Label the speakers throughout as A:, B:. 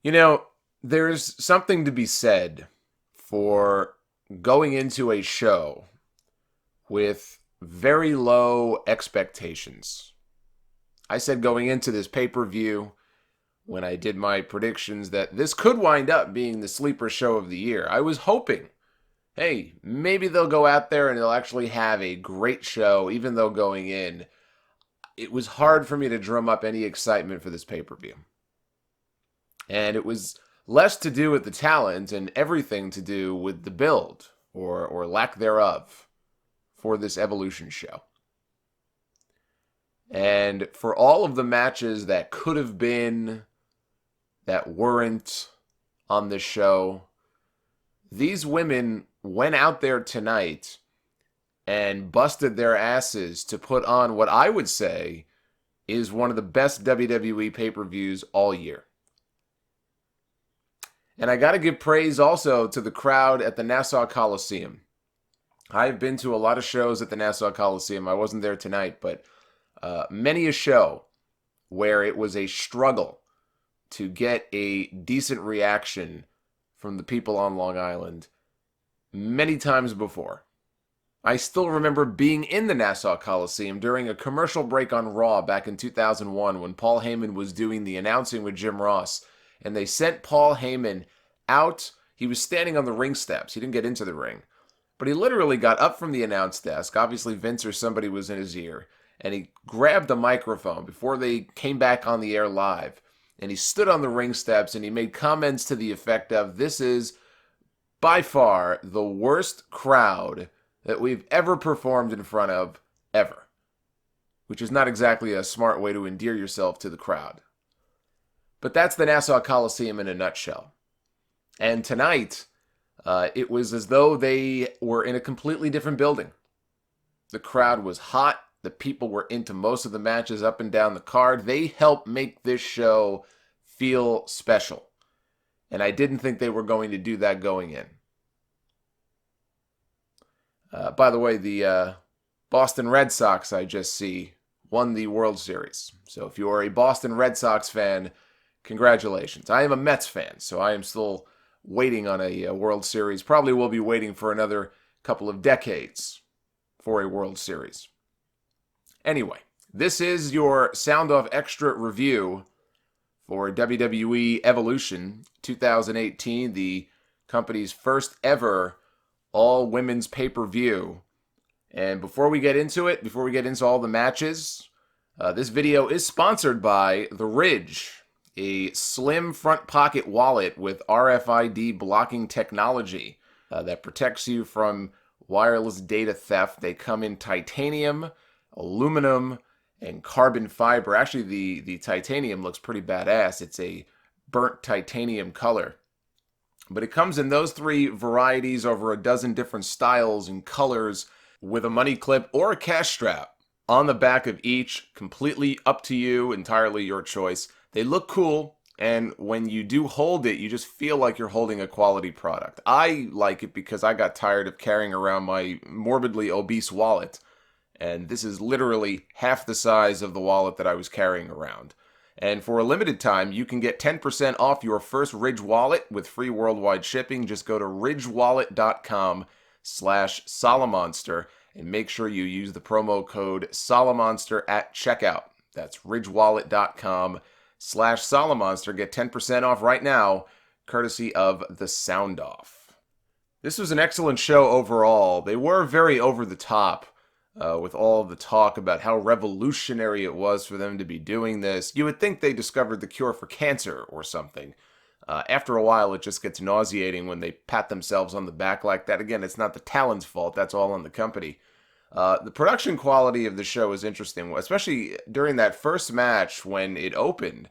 A: You know, there's something to be said for going into a show with very low expectations. I said going into this pay per view when I did my predictions that this could wind up being the sleeper show of the year. I was hoping, hey, maybe they'll go out there and they'll actually have a great show, even though going in, it was hard for me to drum up any excitement for this pay per view. And it was less to do with the talent and everything to do with the build or lack thereof for this Evolution show. And for all of the matches that could have been, that weren't on this show, these women went out there tonight and busted their asses to put on what I would say is one of the best WWE pay-per-views all year. And I got to give praise also to the crowd at the Nassau Coliseum. I've been to a lot of shows at the Nassau Coliseum. I wasn't there tonight, but many a show where it was a struggle to get a decent reaction from the people on Long Island many times before. I still remember being in the Nassau Coliseum during a commercial break on Raw back in 2001 when Paul Heyman was doing the announcing with Jim Ross, and they sent Paul Heyman out. He was standing on the ring steps. He didn't get into the ring. But he literally got up from the announce desk. Obviously, Vince or somebody was in his ear. And he grabbed the microphone before they came back on the air live. And he stood on the ring steps and he made comments to the effect of, "This is by far the worst crowd that we've ever performed in front of, ever." Which is not exactly a smart way to endear yourself to the crowd. But that's the Nassau Coliseum in a nutshell. And tonight, it was as though they were in a completely different building. The crowd was hot. The people were into most of the matches up and down the card. They helped make this show feel special. And I didn't think they were going to do that going in. By the way, the Boston Red Sox, I just see, won the World Series. So if you are a Boston Red Sox fan, congratulations. I am a Mets fan, so I am still waiting on a World Series. Probably will be waiting for another couple of decades for a World Series. Anyway, this is your Sound Off Extra review for WWE Evolution 2018, the company's first ever all-women's pay-per-view. And before we get into it, before we get into all the matches, this video is sponsored by The Ridge, a slim front pocket wallet with RFID blocking technology that protects you from wireless data theft. They come in titanium, aluminum, and carbon fiber. Actually, the titanium looks pretty badass. It's a burnt titanium color. But it comes in those three varieties, over a dozen different styles and colors, with a money clip or a cash strap on the back of each. Completely up to you, entirely your choice. They look cool, and when you do hold it, you just feel like you're holding a quality product. I like it because I got tired of carrying around my morbidly obese wallet, and this is literally half the size of the wallet that I was carrying around. And for a limited time, you can get 10% off your first Ridge wallet with free worldwide shipping. Just go to ridgewallet.com/Solomonster and make sure you use the promo code Solomonster at checkout. That's ridgewallet.com/Solomonster. Get 10% off right now, courtesy of the Sound Off. This was an excellent show overall. They were very over the top with all the talk about how revolutionary it was for them to be doing this. You would think they discovered the cure for cancer or something. After a while, it just gets nauseating when they pat themselves on the back like that. Again, it's not the talent's fault. That's all on the company. The production quality of the show is interesting, especially during that first match when it opened.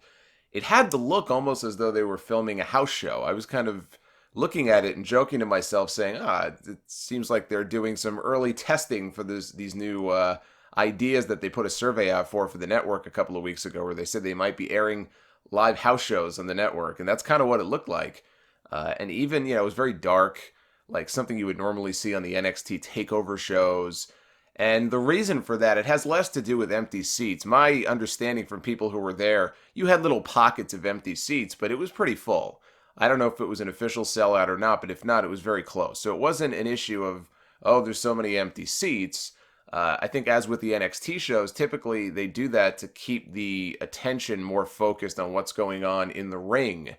A: It had the look almost as though they were filming a house show. I was kind of looking at it and joking to myself, saying, it seems like they're doing some early testing for these new ideas that they put a survey out for the network a couple of weeks ago, where they said they might be airing live house shows on the network, and that's kind of what it looked like. And even, it was very dark, like something you would normally see on the NXT TakeOver shows. And the reason for that, it has less to do with empty seats. My understanding from people who were there, you had little pockets of empty seats, but it was pretty full. I don't know if it was an official sellout or not, but if not, it was very close. So it wasn't an issue of, oh, there's so many empty seats. I think as with the NXT shows, typically they do that to keep the attention more focused on what's going on in the ring.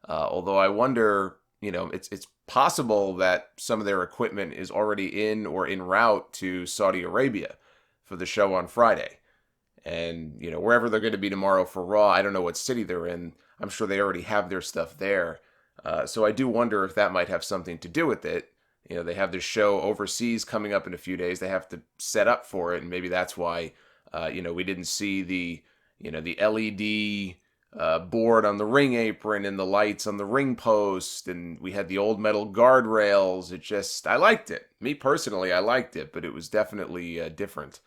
A: Although I wonder, it's possible that some of their equipment is already in or en route to Saudi Arabia for the show on Friday. And, wherever they're going to be tomorrow for Raw, I don't know what city they're in. I'm sure they already have their stuff there. So I do wonder if that might have something to do with it. They have this show overseas coming up in a few days. They have to set up for it, and maybe that's why, we didn't see the LED board on the ring apron and the lights on the ring post, and we had the old metal guardrails. I liked it. Me personally, I liked it, but it was definitely different.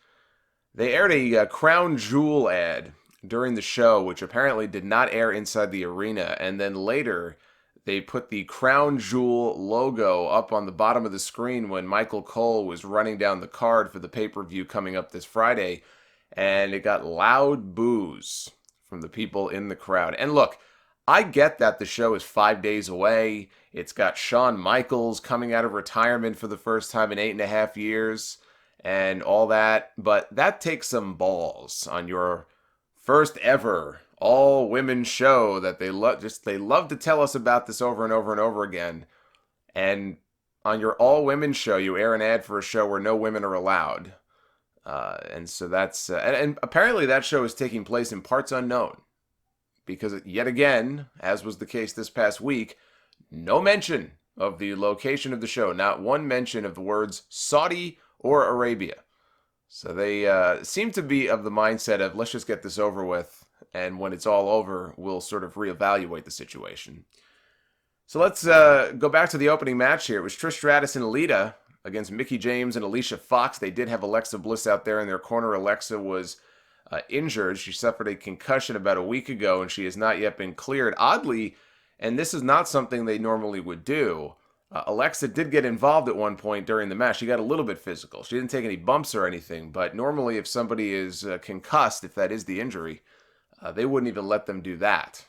A: They aired a Crown Jewel ad during the show, which apparently did not air inside the arena, and then later they put the Crown Jewel logo up on the bottom of the screen when Michael Cole was running down the card for the pay-per-view coming up this Friday, and it got loud boos from the people in the crowd. And look, I get that the show is 5 days away. It's got Shawn Michaels coming out of retirement for the first time in 8.5 years and all that, but that takes some balls on your first ever all-women show that they love to tell us about this over and over and over again. And on your all-women show, you air an ad for a show where no women are allowed. And so that's... and apparently that show is taking place in parts unknown. Because yet again, as was the case this past week, no mention of the location of the show. Not one mention of the words Saudi or Arabia. So they seem to be of the mindset of, let's just get this over with, and when it's all over, we'll sort of reevaluate the situation. So let's go back to the opening match here. It was Trish Stratus and Aleta against Mickie James and Alicia Fox. They did have Alexa Bliss out there in their corner. Alexa was injured. She suffered a concussion about a week ago, and she has not yet been cleared. Oddly, and this is not something they normally would do, Alexa did get involved at one point during the match. She got a little bit physical. She didn't take any bumps or anything, but normally if somebody is concussed, if that is the injury, they wouldn't even let them do that.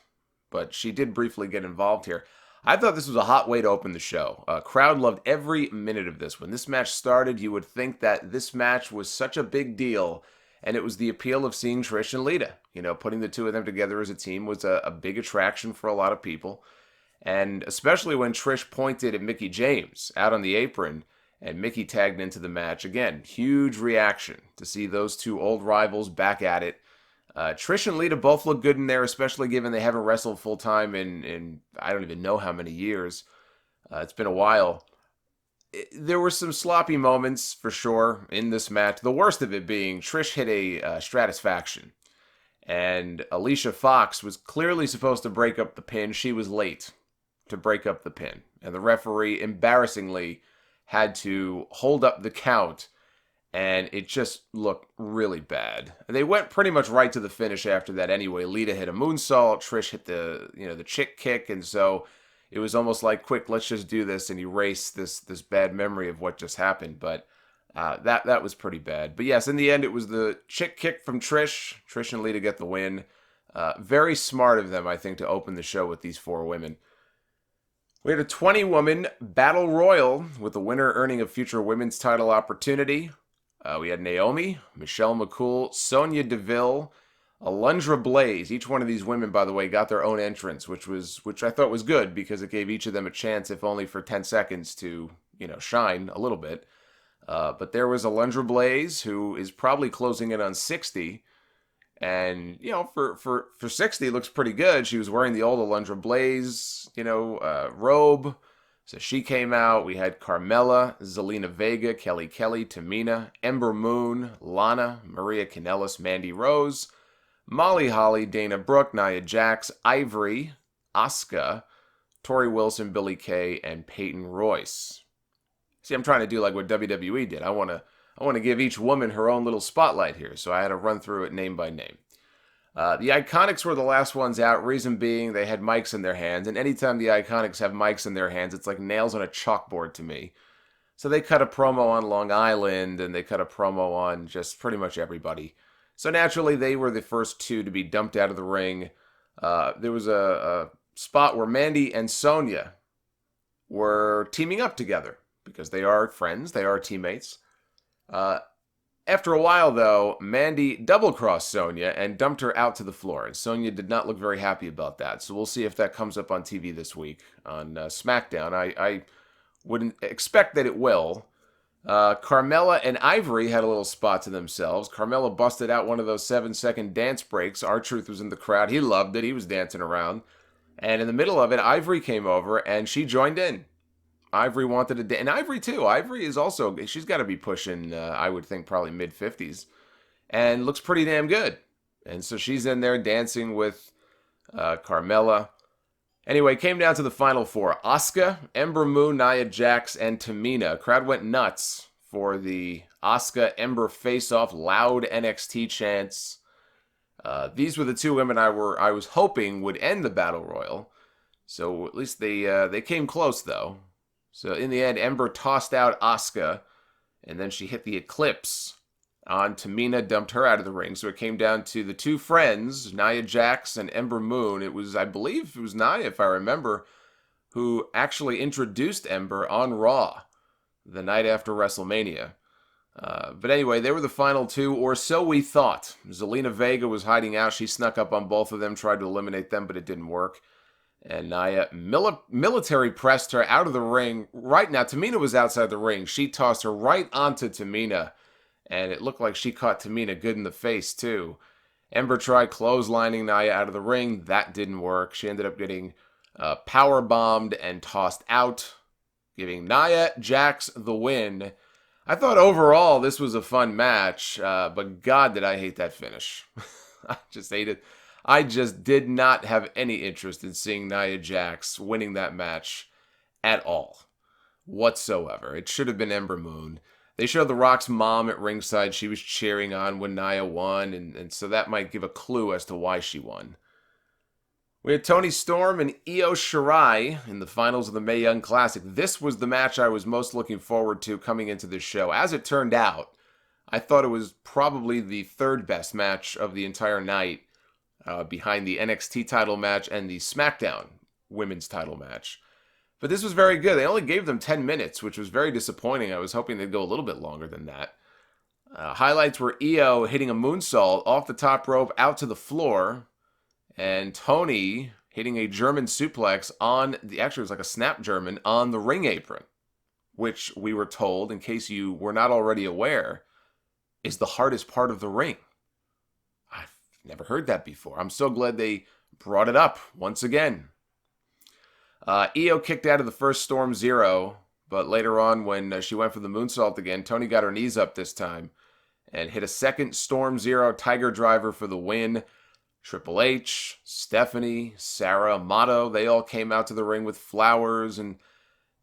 A: But she did briefly get involved here. I thought this was a hot way to open the show. Crowd loved every minute of this. When this match started, you would think that this match was such a big deal, and it was the appeal of seeing Trish and Lita. Putting the two of them together as a team was a big attraction for a lot of people. And especially when Trish pointed at Mickie James out on the apron and Mickie tagged into the match. Again, huge reaction to see those two old rivals back at it. Trish and Lita both look good in there, especially given they haven't wrestled full-time in I don't even know how many years. It's been a while. There were some sloppy moments, for sure, in this match. The worst of it being Trish hit a Stratus faction. And Alicia Fox was clearly supposed to break up the pin. She was late to break up the pin. And the referee, embarrassingly, had to hold up the count, and it just looked really bad. They went pretty much right to the finish after that anyway. Lita hit a moonsault, Trish hit the chick kick, and so it was almost like, quick, let's just do this and erase this bad memory of what just happened. But that was pretty bad. But yes, in the end, it was the chick kick from Trish. Trish and Lita get the win. Very smart of them, I think, to open the show with these four women. We had a 20-woman battle royal with the winner earning a future women's title opportunity. We had Naomi, Michelle McCool, Sonya Deville, Alundra Blaze. Each one of these women, by the way, got their own entrance, which I thought was good because it gave each of them a chance, if only for 10 seconds, to shine a little bit. But there was Alundra Blaze, who is probably closing in on 60. And, for 60, looks pretty good. She was wearing the old Alundra Blaze, robe. So she came out. We had Carmella, Zelina Vega, Kelly Kelly, Tamina, Ember Moon, Lana, Maria Kanellis, Mandy Rose, Molly Holly, Dana Brooke, Nia Jax, Ivory, Asuka, Tori Wilson, Billie Kay, and Peyton Royce. See, I'm trying to do like what WWE did. I want to give each woman her own little spotlight here, so I had to run through it name by name. The Iconics were the last ones out, reason being they had mics in their hands, and anytime the Iconics have mics in their hands, it's like nails on a chalkboard to me. So they cut a promo on Long Island, and they cut a promo on just pretty much everybody. So naturally, they were the first two to be dumped out of the ring. There was a spot where Mandy and Sonya were teaming up together because they are friends, they are teammates. After a while, though, Mandy double-crossed Sonya and dumped her out to the floor, and Sonya did not look very happy about that. So we'll see if that comes up on TV this week on Smackdown. I wouldn't expect that it will. Carmella and Ivory had a little spot to themselves. Carmella busted out one of those 7-second dance breaks. R-Truth was in the crowd. He loved it. He was dancing around. And in the middle of it, Ivory came over, and she joined in. Ivory wanted to dance. And Ivory, too. Ivory is also, she's got to be pushing, I would think, probably mid-50s. And looks pretty damn good. And so she's in there dancing with Carmella. Anyway, came down to the final four. Asuka, Ember Moon, Nia Jax, and Tamina. Crowd went nuts for the Asuka-Ember face-off, loud NXT chants. These were the two women I was hoping would end the Battle Royal. So at least they came close, though. So in the end, Ember tossed out Asuka, and then she hit the Eclipse on Tamina, dumped her out of the ring. So it came down to the two friends, Nia Jax and Ember Moon. It was, I believe it was Nia, if I remember, who actually introduced Ember on Raw the night after WrestleMania. But anyway, they were the final two, or so we thought. Zelina Vega was hiding out. She snuck up on both of them, tried to eliminate them, but it didn't work. And Nia military pressed her out of the ring. Right now, Tamina was outside the ring. She tossed her right onto Tamina, and it looked like she caught Tamina good in the face, too. Ember tried clotheslining Nia out of the ring. That didn't work. She ended up getting power bombed and tossed out, giving Nia Jax the win. I thought overall this was a fun match, but God, did I hate that finish. I just hate it. I just did not have any interest in seeing Nia Jax winning that match at all, whatsoever. It should have been Ember Moon. They showed The Rock's mom at ringside. She was cheering on when Nia won, and so that might give a clue as to why she won. We had Toni Storm and Io Shirai in the finals of the Mae Young Classic. This was the match I was most looking forward to coming into this show. As it turned out, I thought it was probably the third best match of the entire night, behind the NXT title match and the Smackdown women's title match. But this was very good. They only gave them 10 minutes, which was very disappointing. I was hoping they'd go a little bit longer than that. Highlights were Io hitting a moonsault off the top rope out to the floor, and Toni hitting a German suplex on actually it was like a snap German, on the ring apron, which we were told, in case you were not already aware, is the hardest part of the ring. I've never heard that before. I'm so glad they brought it up once again. Io kicked out of the first Storm Zero, but later on when she went for the moonsault again, Toni got her knees up this time and hit a second Storm Zero Tiger Driver for the win. Triple H, Stephanie, Sarah, Amato, they all came out to the ring with flowers and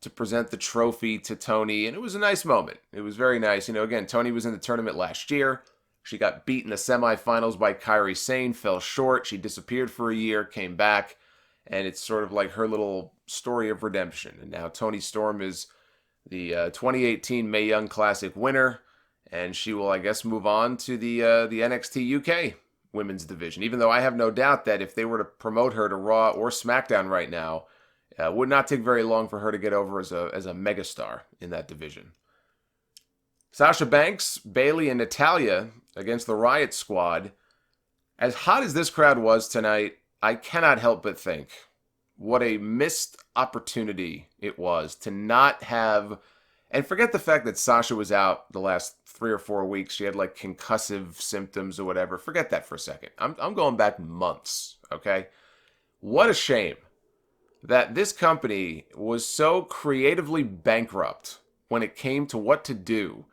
A: to present the trophy to Toni, and it was a nice moment. It was very nice. You know, again, Toni was in the tournament last year. She got beat in the semifinals by Kairi Sane, fell short. She disappeared for a year, came back, and it's sort of like her little story of redemption. And now Toni Storm is the 2018 Mae Young Classic winner, and she will, I guess, move on to the NXT UK women's division, even though I have no doubt that if they were to promote her to Raw or SmackDown right now, it would not take very long for her to get over as a megastar in that division. Sasha Banks, Bayley, and Natalya against the Riot Squad. As hot as this crowd was tonight, I cannot help but think what a missed opportunity it was to not have, and forget the fact that Sasha was out the last 3 or 4 weeks. She had like concussive symptoms or whatever. Forget that for a second. I'm going back months, okay? What a shame that this company was so creatively bankrupt when it came to what to do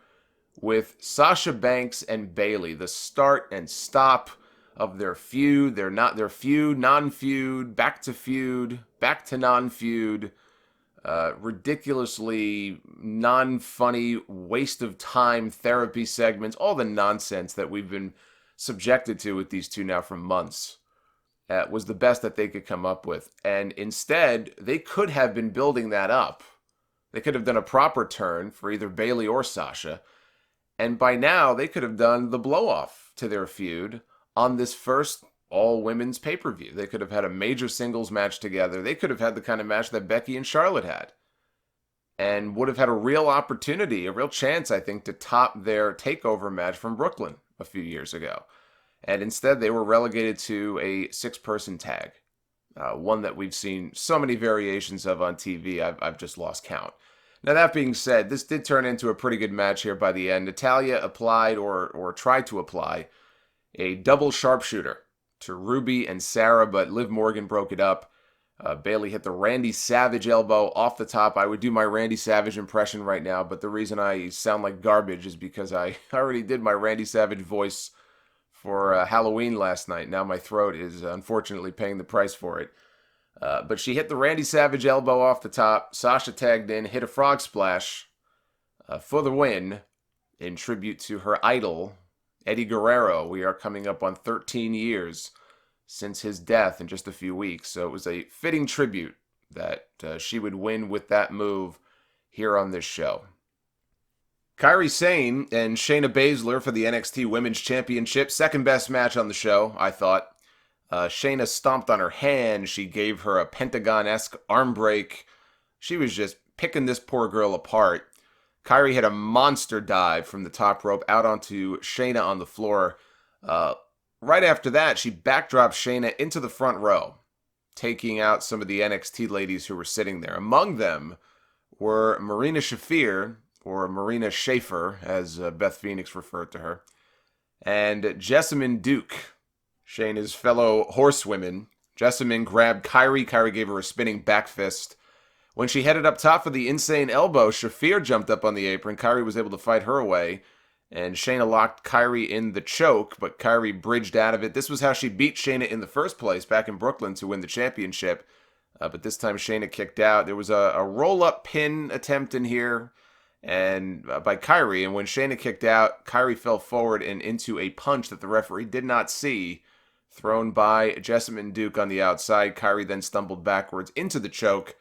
A: with Sasha Banks and Bayley, the start and stop of their feud, their feud, non-feud, back to non-feud, ridiculously non-funny, waste of time therapy segments, all the nonsense that we've been subjected to with these two now for months. Was the best that they could come up with. And instead, they could have been building that up They could have done a proper turn for either Bayley or Sasha. And by now, they could have done the blow-off to their feud on this first all-women's pay-per-view. They could have had a major singles match together. They could have had the kind of match that Becky and Charlotte had. And would have had a real opportunity, a real chance, I think, to top their takeover match from Brooklyn a few years ago. And instead, they were relegated to a 6-person tag. One that we've seen so many variations of on TV, I've just lost count. Now, that being said, this did turn into a pretty good match here by the end. Natalya applied, or tried to apply, a double sharpshooter to Ruby and Sarah, but Liv Morgan broke it up. Bayley hit the Randy Savage elbow off the top. I would do my Randy Savage impression right now, but the reason I sound like garbage is because I already did my Randy Savage voice for Halloween last night. Now my throat is unfortunately paying the price for it. But she hit the Randy Savage elbow off the top. Sasha tagged in, hit a frog splash for the win in tribute to her idol, Eddie Guerrero. We are coming up on 13 years since his death in just a few weeks. So it was a fitting tribute that she would win with that move here on this show. Kairi Sane and Shayna Baszler for the NXT Women's Championship. Second best match on the show, I thought. Shayna stomped on her hand. She gave her a Pentagon-esque arm break. She was just picking this poor girl apart. Kairi had a monster dive from the top rope out onto Shayna on the floor. Right after that, she backdropped Shayna into the front row, taking out some of the NXT ladies who were sitting there. Among them were Marina Shafir, or Marina Schaefer, as Beth Phoenix referred to her, and Jessamyn Duke, Shayna's fellow horsewomen. Jessamyn grabbed Kairi. Kairi gave her a spinning back fist. When she headed up top for the insane elbow, Shafir jumped up on the apron. Kairi was able to fight her away, and Shayna locked Kairi in the choke, but Kairi bridged out of it. This was how she beat Shayna in the first place back in Brooklyn to win the championship, but this time Shayna kicked out. There was a roll-up pin attempt in here and by Kairi, and when Shayna kicked out, Kairi fell forward and into a punch that the referee did not see, thrown by Jessamyn Duke on the outside. Kairi then stumbled backwards into the choke.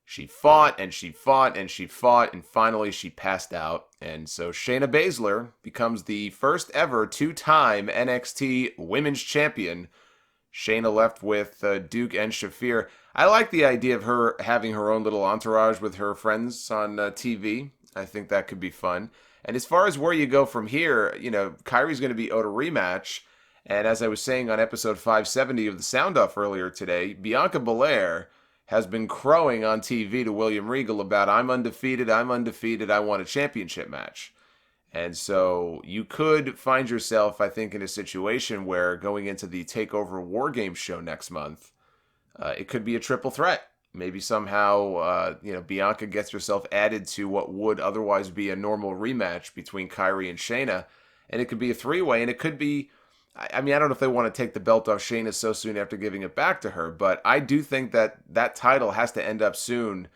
A: She fought and she fought and she fought, and finally she passed out. And so Shayna Baszler becomes the first ever 2-time NXT Women's Champion. Shayna left with Duke and Shafir. I like the idea of her having her own little entourage with her friends on TV. I think that could be fun. And as far as where you go from here, you know, Kairi's going to be owed a rematch. And as I was saying on episode 570 of the Sound Off earlier today, Bianca Belair has been crowing on TV to William Regal about, I'm undefeated, I want a championship match. And so you could find yourself, I think, in a situation where going into the TakeOver War Games show next month, it could be a triple threat. Maybe somehow, Bianca gets herself added to what would otherwise be a normal rematch between Kairi and Shayna. And it could be a 3-way, and it could be, I don't know if they want to take the belt off Shayna so soon after giving it back to her, but I do think that that title has to end up soon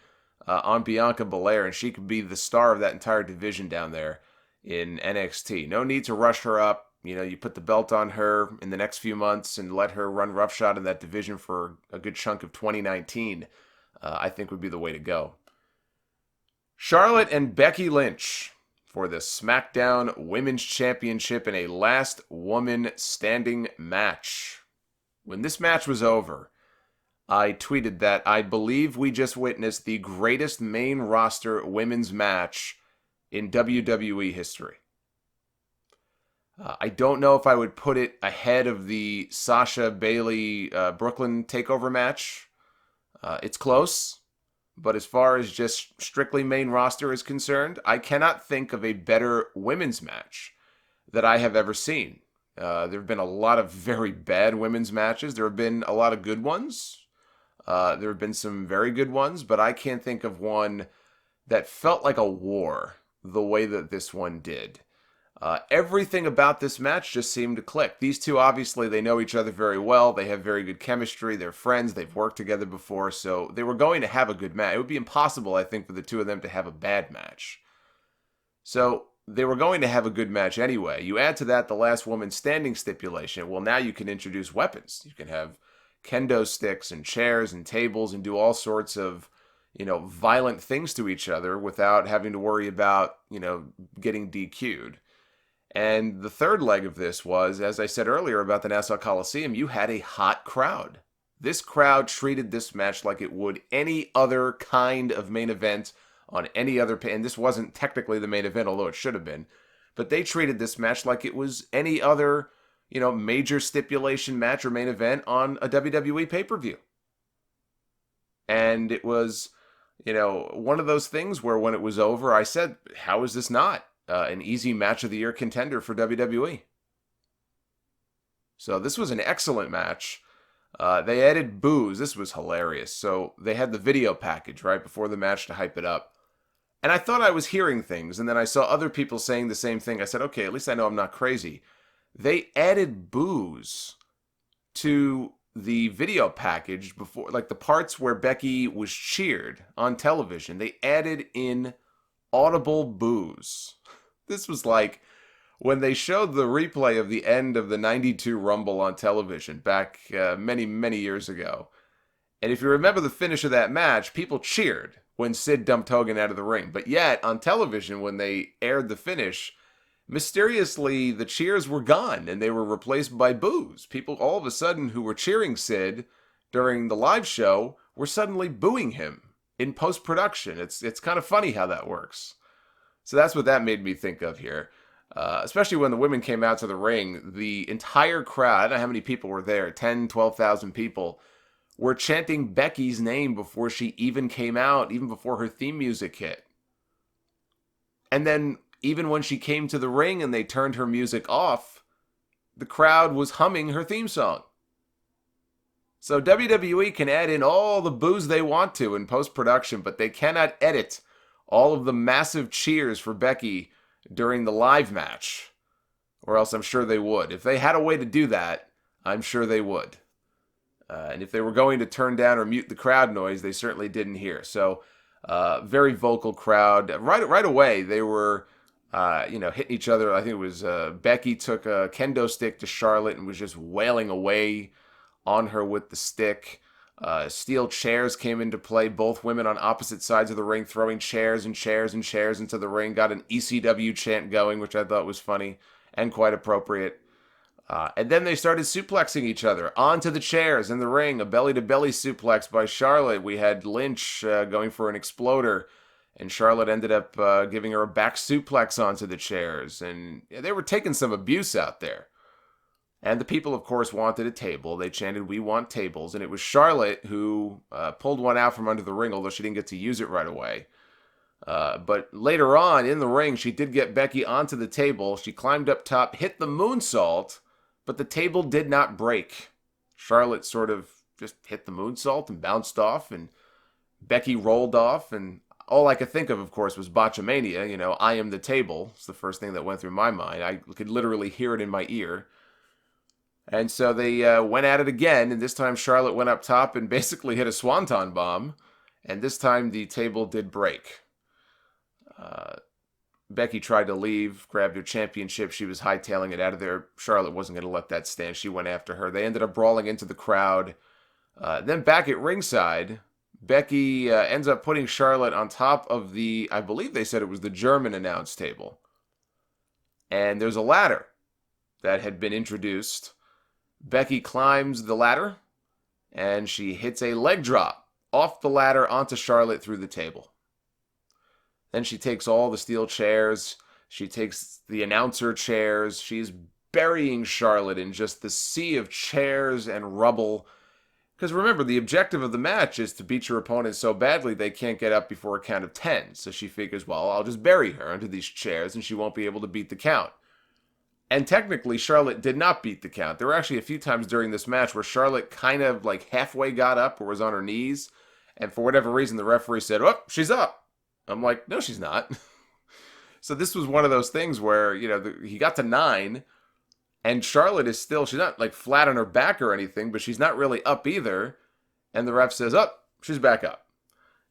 A: on Bianca Belair, and she could be the star of that entire division down there in NXT. No need to rush her up. You know, you put the belt on her in the next few months and let her run roughshod in that division for a good chunk of 2019, I think would be the way to go. Charlotte and Becky Lynch for the Smackdown Women's Championship in a last woman standing match. When this match was over, I tweeted that I believe we just witnessed the greatest main roster women's match in WWE history. I don't know if I would put it ahead of the Sasha Bayley Brooklyn TakeOver match. It's close. But as far as just strictly main roster is concerned, I cannot think of a better women's match that I have ever seen. There have been a lot of very bad women's matches. There have been a lot of good ones. There have been some very good ones, but I can't think of one that felt like a war the way that this one did. Everything about this match just seemed to click. These two, obviously, they know each other very well. They have very good chemistry. They're friends. They've worked together before, so they were going to have a good match. It would be impossible, I think, for the two of them to have a bad match. So they were going to have a good match anyway. You add to that the last woman standing stipulation. Well, now you can introduce weapons. You can have kendo sticks and chairs and tables and do all sorts of, violent things to each other without having to worry about, getting DQ'd. And the third leg of this was, as I said earlier about the Nassau Coliseum, you had a hot crowd. This crowd treated this match like it would any other kind of main event on any other, and this wasn't technically the main event, although it should have been, but they treated this match like it was any other, major stipulation match or main event on a WWE pay-per-view. And it was, one of those things where when it was over, I said, how is this not an easy match of the year contender for WWE? So this was an excellent match. They added boos. This was hilarious. So they had the video package right before the match to hype it up. And I thought I was hearing things, and then I saw other people saying the same thing. I said, okay, at least I know I'm not crazy. They added boos to the video package before, like the parts where Becky was cheered on television. They added in audible boos. This was like when they showed the replay of the end of the 92 Rumble on television back many, many years ago. And if you remember the finish of that match, people cheered when Sid dumped Hogan out of the ring. But yet, on television, when they aired the finish, mysteriously, the cheers were gone and they were replaced by boos. People all of a sudden who were cheering Sid during the live show were suddenly booing him in post-production. It's kind of funny how that works. So that's what that made me think of here. Especially when the women came out to the ring, the entire crowd, I don't know how many people were there, 10, 12,000 people, were chanting Becky's name before she even came out, even before her theme music hit. And then even when she came to the ring and they turned her music off, the crowd was humming her theme song. So WWE can add in all the boos they want to in post-production, but they cannot edit all of the massive cheers for Becky during the live match, or else I'm sure they would. If they had a way to do that, I'm sure they would. And if they were going to turn down or mute the crowd noise, they certainly didn't hear. So, very vocal crowd. Right away, they were, hitting each other. I think it was Becky took a kendo stick to Charlotte and was just wailing away on her with the stick. Steel chairs came into play. Both women on opposite sides of the ring throwing chairs and chairs and chairs into the ring. Got an ECW chant going, which I thought was funny and quite appropriate. And then they started suplexing each other onto the chairs in the ring. A belly-to-belly suplex by Charlotte. We had Lynch going for an exploder, and Charlotte ended up giving her a back suplex onto the chairs. And they were taking some abuse out there. And the people, of course, wanted a table. They chanted, "We want tables." And it was Charlotte who pulled one out from under the ring, although she didn't get to use it right away. But later on in the ring, she did get Becky onto the table. She climbed up top, hit the moonsault, but the table did not break. Charlotte sort of just hit the moonsault and bounced off, and Becky rolled off, and all I could think of course, was Botchamania. I am the table. It's the first thing that went through my mind. I could literally hear it in my ear. And so they went at it again, and this time Charlotte went up top and basically hit a swanton bomb, and this time the table did break. Becky tried to leave, grabbed her championship. She was hightailing it out of there. Charlotte wasn't going to let that stand. She went after her. They ended up brawling into the crowd. Then back at ringside, Becky ends up putting Charlotte on top of I believe they said it was the German announce table. And there's a ladder that had been introduced. Becky climbs the ladder, and she hits a leg drop off the ladder onto Charlotte through the table. Then she takes all the steel chairs. She takes the announcer chairs. She's burying Charlotte in just the sea of chairs and rubble. Because remember, the objective of the match is to beat your opponent so badly they can't get up before a count of 10. So she figures, well, I'll just bury her under these chairs and she won't be able to beat the count. And technically, Charlotte did not beat the count. There were actually a few times during this match where Charlotte kind of like halfway got up or was on her knees. And for whatever reason, the referee said, oh, she's up. I'm like, no, she's not. So this was one of those things where, he got to 9, and Charlotte is still, she's not like flat on her back or anything, but she's not really up either. And the ref says, oh, she's back up.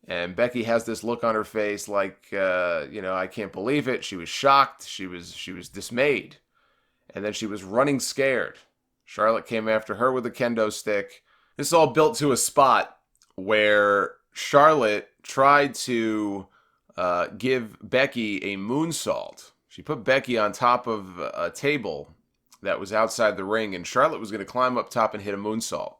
A: And Becky has this look on her face like, I can't believe it. She was shocked. She was dismayed. And then she was running scared. Charlotte came after her with a kendo stick. This all built to a spot where Charlotte tried to give Becky a moonsault. She put Becky on top of a table that was outside the ring, and Charlotte was going to climb up top and hit a moonsault.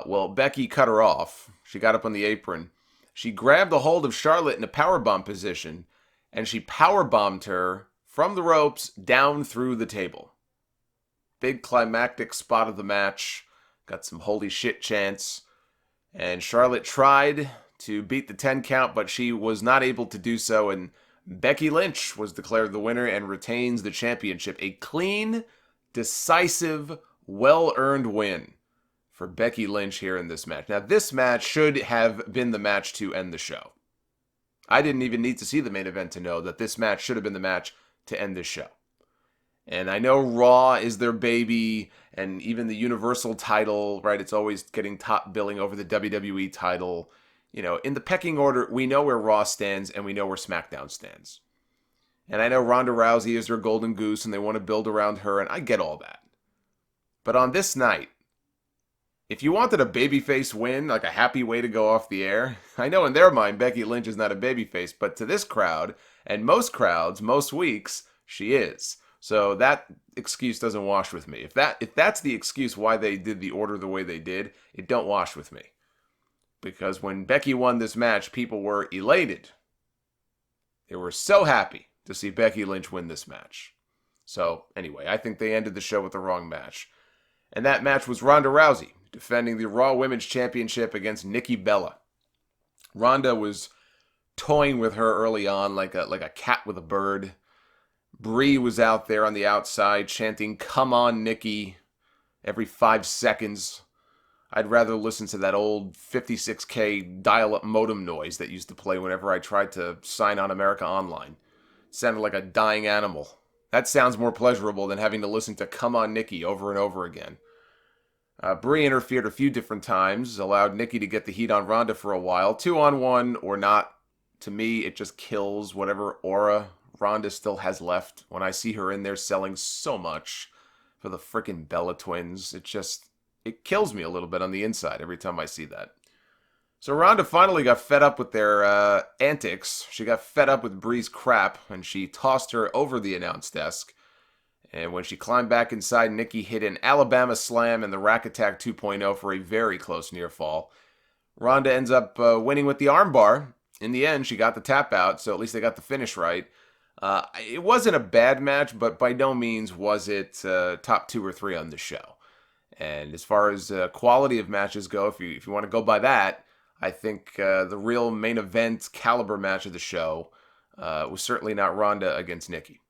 A: Well, Becky cut her off. She got up on the apron. She grabbed a hold of Charlotte in a powerbomb position, and she powerbombed her from the ropes down through the table. Big climactic spot of the match. Got some holy shit chants. And Charlotte tried to beat the 10 count, but she was not able to do so, and Becky Lynch was declared the winner and retains the championship. A clean, decisive, well-earned win for Becky Lynch here in this match. Now, this match should have been the match to end the show. I didn't even need to see the main event to know that this match should have been the match to end this show. And I know Raw is their baby, and even the Universal title, right? It's always getting top billing over the WWE title. You know, in the pecking order, we know where Raw stands and we know where Smackdown stands. And I know Ronda Rousey is their golden goose and they want to build around her, and I get all that. But on this night, if you wanted a babyface win, like a happy way to go off the air, I know in their mind Becky Lynch is not a babyface, but to this crowd, and most crowds, most weeks, she is. So that excuse doesn't wash with me. If that's the excuse why they did the order the way they did, it don't wash with me. Because when Becky won this match, people were elated. They were so happy to see Becky Lynch win this match. So anyway, I think they ended the show with the wrong match. And that match was Ronda Rousey defending the Raw Women's Championship against Nikki Bella. Ronda was toying with her early on like a cat with a bird. Brie was out there on the outside chanting, "Come on, Nikki," every 5 seconds. I'd rather listen to that old 56K dial-up modem noise that used to play whenever I tried to sign on America Online. It sounded like a dying animal. That sounds more pleasurable than having to listen to "Come on, Nikki" over and over again. Brie interfered a few different times, allowed Nikki to get the heat on Ronda for a while. 2-on-1 or not, to me, it just kills whatever aura Ronda still has left. When I see her in there selling so much for the frickin' Bella twins, it kills me a little bit on the inside every time I see that. So Ronda finally got fed up with their antics. She got fed up with Brie's crap, and she tossed her over the announce desk. And when she climbed back inside, Nikki hit an Alabama slam and the Rack Attack 2.0 for a very close near fall. Ronda ends up winning with the armbar. In the end, she got the tap out, so at least they got the finish right. It wasn't a bad match, but by no means was it top 2 or 3 on the show. And as far as quality of matches go, if you want to go by that, I think the real main event caliber match of the show was certainly not Ronda against Nikki.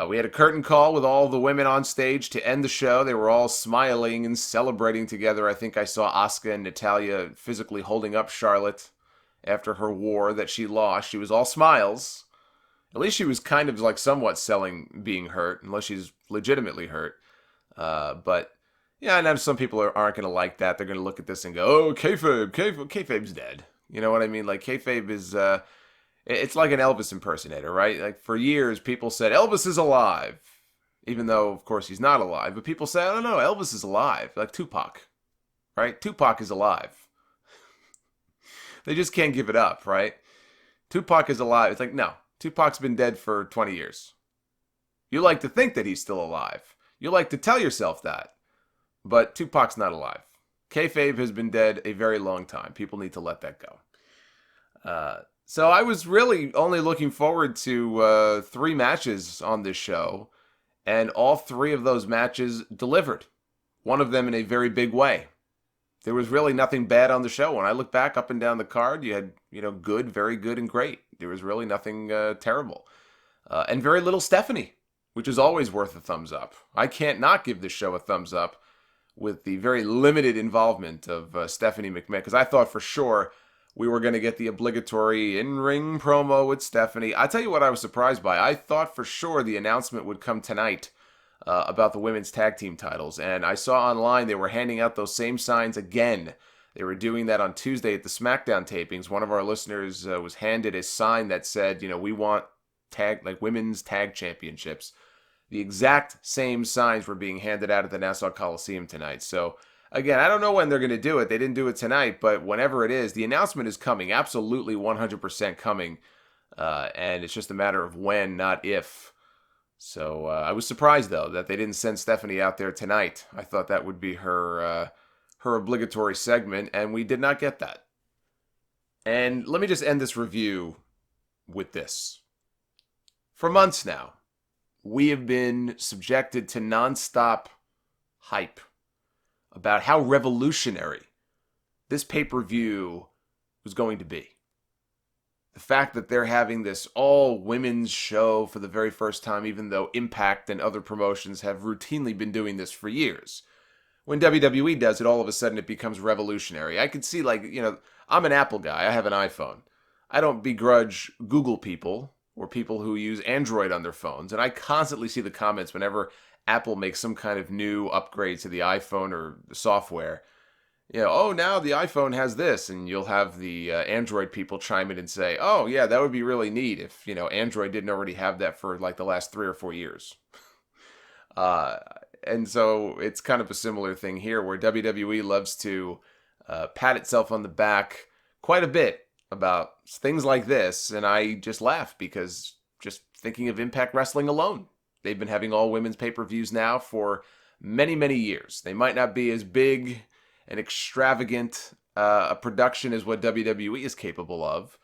A: We had a curtain call with all the women on stage to end the show. They were all smiling and celebrating together. I think I saw Asuka and Natalya physically holding up Charlotte after her war that she lost. She was all smiles. At least she was kind of like somewhat selling being hurt, unless she's legitimately hurt. But yeah, I know some people aren't going to like that. They're going to look at this and go, "Oh, kayfabe's dead." You know what I mean? Like, kayfabe is, it's like an Elvis impersonator, right? Like, for years, people said, Elvis is alive. Even though, of course, he's not alive. But people say, "I don't know, Elvis is alive." Like Tupac, right? Tupac is alive. They just can't give it up, right? Tupac is alive. It's like, no, Tupac's been dead for 20 years. You like to think that he's still alive. You like to tell yourself that. But Tupac's not alive. Kayfabe has been dead a very long time. People need to let that go. So I was really only looking forward to 3 matches on this show. And all 3 of those matches delivered. One of them in a very big way. There was really nothing bad on the show. When I look back up and down the card, you had, good, very good, and great. There was really nothing terrible. And very little Stephanie, which is always worth a thumbs up. I can't not give this show a thumbs up with the very limited involvement of Stephanie McMahon, because I thought for sure we were going to get the obligatory in-ring promo with Stephanie. I tell you what I was surprised by. I thought for sure the announcement would come tonight about the women's tag team titles, and I saw online they were handing out those same signs again. They were doing that on Tuesday at the Smackdown tapings. One of our listeners was handed a sign that said, we want women's tag championships. The exact same signs were being handed out at the Nassau Coliseum tonight. So Again, I don't know when they're going to do it. They didn't do it tonight, but whenever it is, the announcement is coming. Absolutely 100% coming. And it's just a matter of when, not if. So I was surprised, though, that they didn't send Stephanie out there tonight. I thought that would be her obligatory segment, and we did not get that. And let me just end this review with this. For months now, we have been subjected to nonstop hype about how revolutionary this pay-per-view was going to be. The fact that they're having this all-women's show for the very first time, even though Impact and other promotions have routinely been doing this for years. When WWE does it, all of a sudden it becomes revolutionary. I could see, I'm an Apple guy. I have an iPhone. I don't begrudge Google people or people who use Android on their phones, and I constantly see the comments whenever Apple makes some kind of new upgrade to the iPhone or the software. Oh, now the iPhone has this, and you'll have the Android people chime in and say, oh, yeah, that would be really neat if, Android didn't already have that for the last 3 or 4 years. And so it's kind of a similar thing here where WWE loves to pat itself on the back quite a bit about things like this, and I just laugh because just thinking of Impact Wrestling alone, they've been having all women's pay-per-views now for many, many years. They might not be as big and extravagant a production as what WWE is capable of,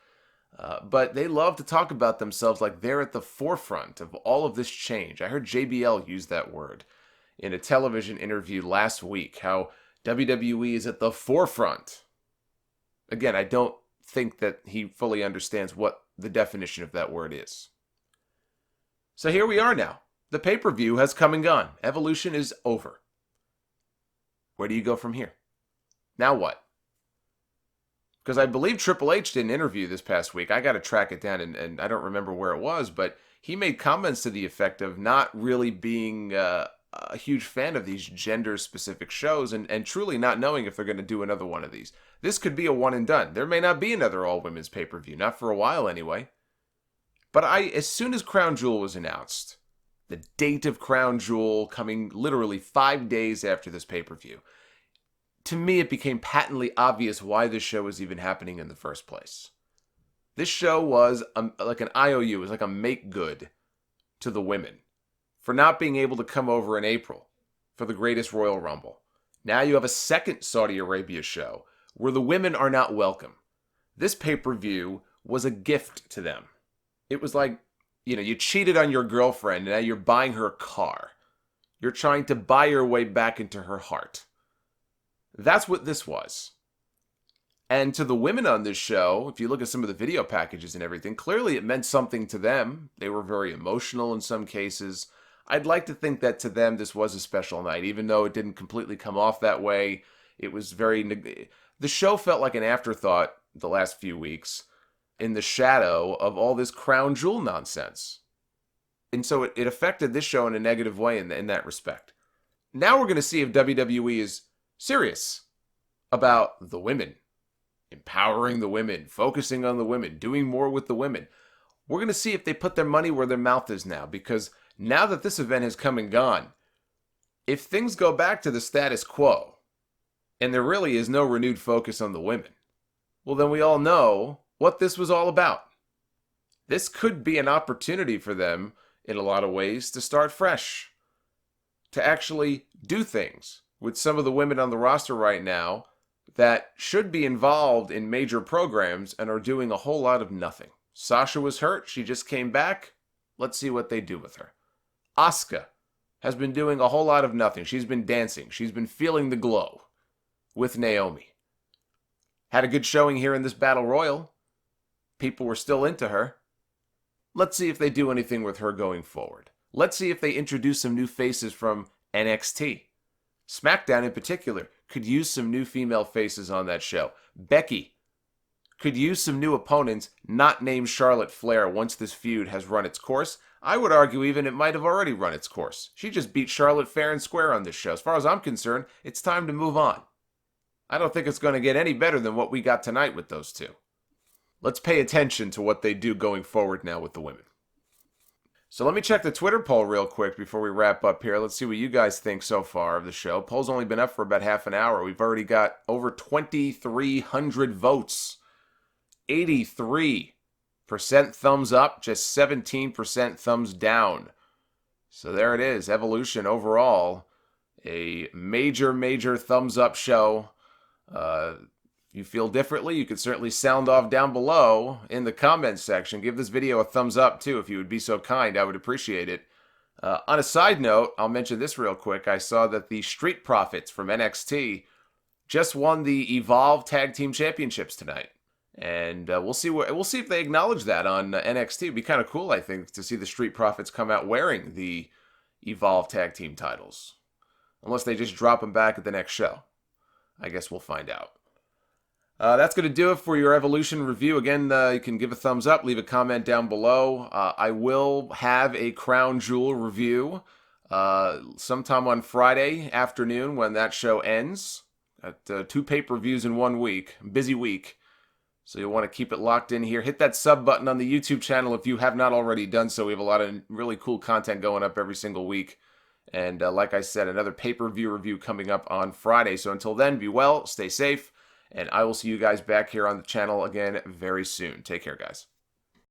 A: but they love to talk about themselves like they're at the forefront of all of this change. I heard JBL use that word in a television interview last week, how WWE is at the forefront. Again, I don't think that he fully understands what the definition of that word is. So here we are now. The pay-per-view has come and gone. Evolution is over. Where do you go from here? Now what? Because I believe Triple H did an interview this past week. I got to track it down, and I don't remember where it was, but he made comments to the effect of not really being a huge fan of these gender-specific shows and truly not knowing if they're going to do another one of these. This could be a one and done. There may not be another all-women's pay-per-view, not for a while anyway. But as soon as Crown Jewel was announced, the date of Crown Jewel coming literally 5 days after this pay-per-view, to me it became patently obvious why this show was even happening in the first place. This show was like an IOU, it was like a make-good to the women for not being able to come over in April for the Greatest Royal Rumble. Now you have a second Saudi Arabia show where the women are not welcome. This pay-per-view was a gift to them. It was like, you cheated on your girlfriend and now you're buying her a car. You're trying to buy your way back into her heart. That's what this was. And to the women on this show, if you look at some of the video packages and everything, clearly it meant something to them. They were very emotional in some cases. I'd like to think that to them this was a special night, even though it didn't completely come off that way. It was the show felt like an afterthought the last few weeks in the shadow of all this Crown Jewel nonsense. And so it affected this show in a negative way in that respect. Now we're going to see if WWE is serious about the women, empowering the women, focusing on the women, doing more with the women. We're going to see if they put their money where their mouth is now, because now that this event has come and gone, if things go back to the status quo, and there really is no renewed focus on the women, well then we all know what this was all about. This could be an opportunity for them, in a lot of ways, to start fresh, to actually do things with some of the women on the roster right now that should be involved in major programs and are doing a whole lot of nothing. Sasha was hurt. She just came back. Let's see what they do with her. Asuka has been doing a whole lot of nothing. She's been dancing. She's been feeling the glow with Naomi. Had a good showing here in this Battle Royal. People were still into her. Let's see if they do anything with her going forward. Let's see if they introduce some new faces from NXT. Smackdown in particular could use some new female faces on that show. Becky could use some new opponents not named Charlotte Flair once this feud has run its course. I would argue even it might have already run its course. She just beat Charlotte fair and square on this show. As far as I'm concerned, it's time to move on. I don't think it's going to get any better than what we got tonight with those two. Let's pay attention to what they do going forward now with the women. So let me check the Twitter poll real quick before we wrap up here. Let's see what you guys think so far of the show. Poll's only been up for about half an hour. We've already got over 2,300 votes. 83% thumbs up, just 17% thumbs down. So there it is. Evolution overall, a major, major thumbs up show. If you feel differently, you could certainly sound off down below in the comments section. Give this video a thumbs up, too, if you would be so kind. I would appreciate it. On a side note, I'll mention this real quick. I saw that the Street Profits from NXT just won the Evolve Tag Team Championships tonight. And we'll see if they acknowledge that on NXT. It'd be kind of cool, I think, to see the Street Profits come out wearing the Evolve Tag Team titles. Unless they just drop them back at the next show. I guess we'll find out. That's going to do it for your Evolution review. Again, you can give a thumbs up, leave a comment down below. I will have a Crown Jewel review sometime on Friday afternoon when that show ends. Got 2 pay-per-views in 1 week. Busy week. So you'll want to keep it locked in here. Hit that sub button on the YouTube channel if you have not already done so. We have a lot of really cool content going up every single week. And like I said, another pay-per-view review coming up on Friday. So until then, be well, stay safe. And I will see you guys back here on the channel again very soon. Take care, guys.